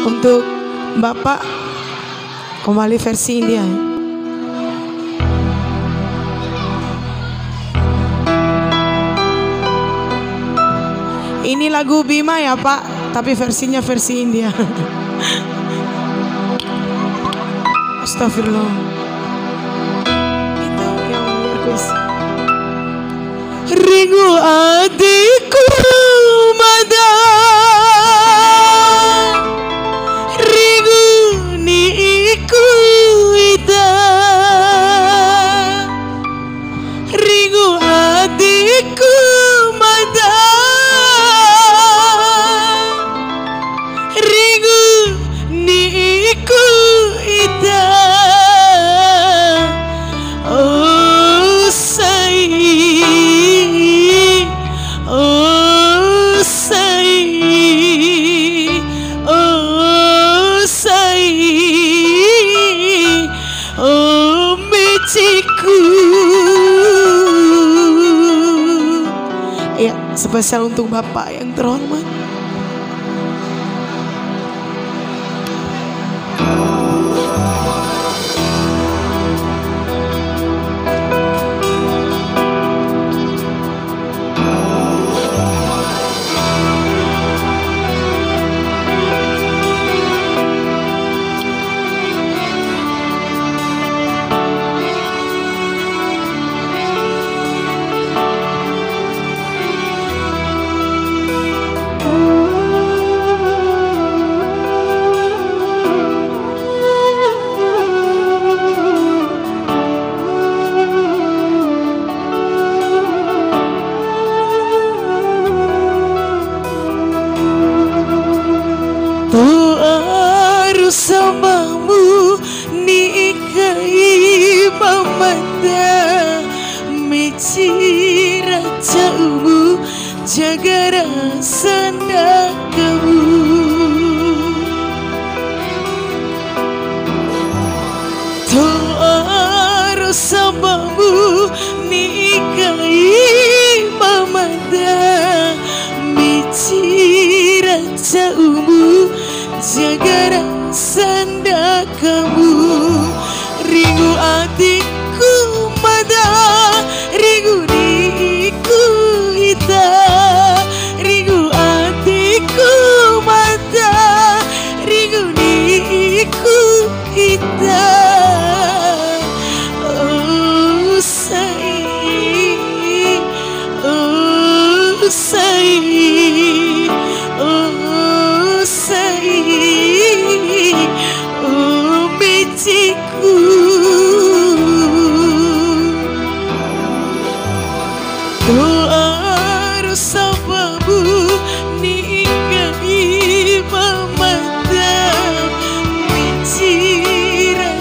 Untuk Bapak kembali versi India. Ini lagu Bima ya Pak, tapi versinya versi India. Astagfirullah. Itu yang request. Ringu adikku mada, ringu niku ida, ringu adikku mada, ringu niku ida. Oh sayang, oh sayang, oh sayang, oh meciku. Ya, spesial untuk Bapak yang terhormat. Samamu nikai mamanda micira jauhmu jaga rasa kamu. Doa samamu nikai mamanda micira jauhmu jaga sanda kamu. Ringu adikku mada, ringu niku ita, ringu adikku mada, ringu niku ita. Oh sayang, oh sayang, oh sayang, oh meciku. Doa sababu nikai mamada micira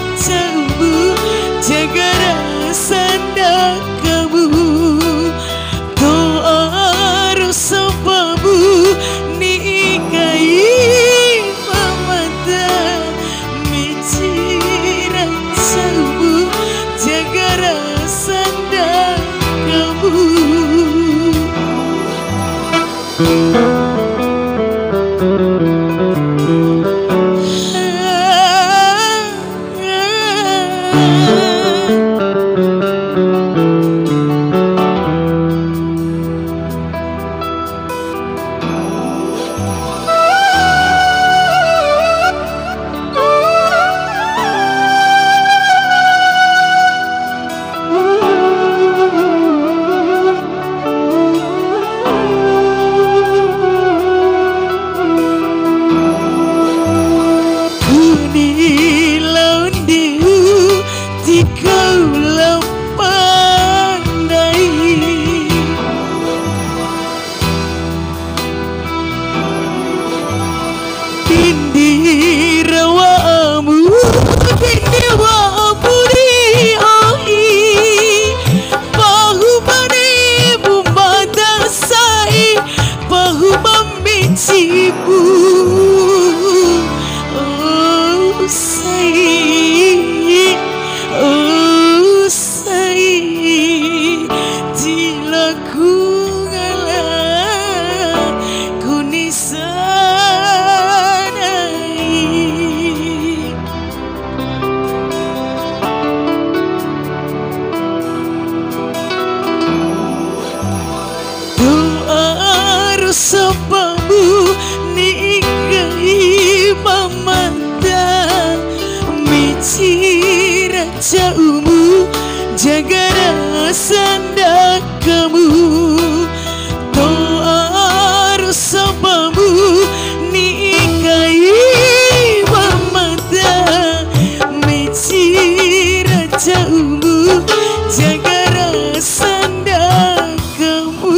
jaga sanda kamu. Doa sabamu nikai mamata mecira jauhmu jaga sanda kamu.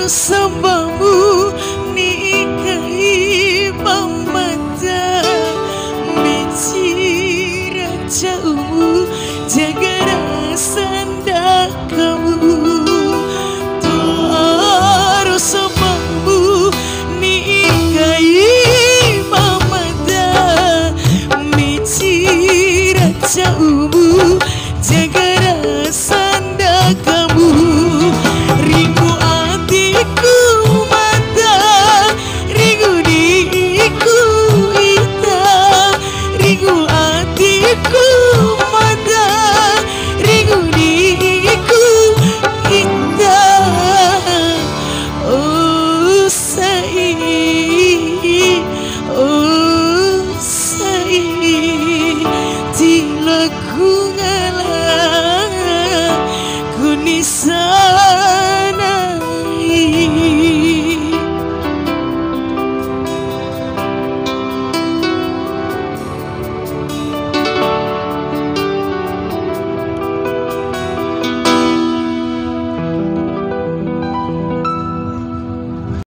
Sabamu nikai mamata mecira jauhmu jaga sanda kamu. Doa sabamu nikai mamata mecira jauhmu jaga sanda kamu. Rindu hatiku mata, rindu diku ita, rindu hatiku mata, rindu diku ita. Oh sayang.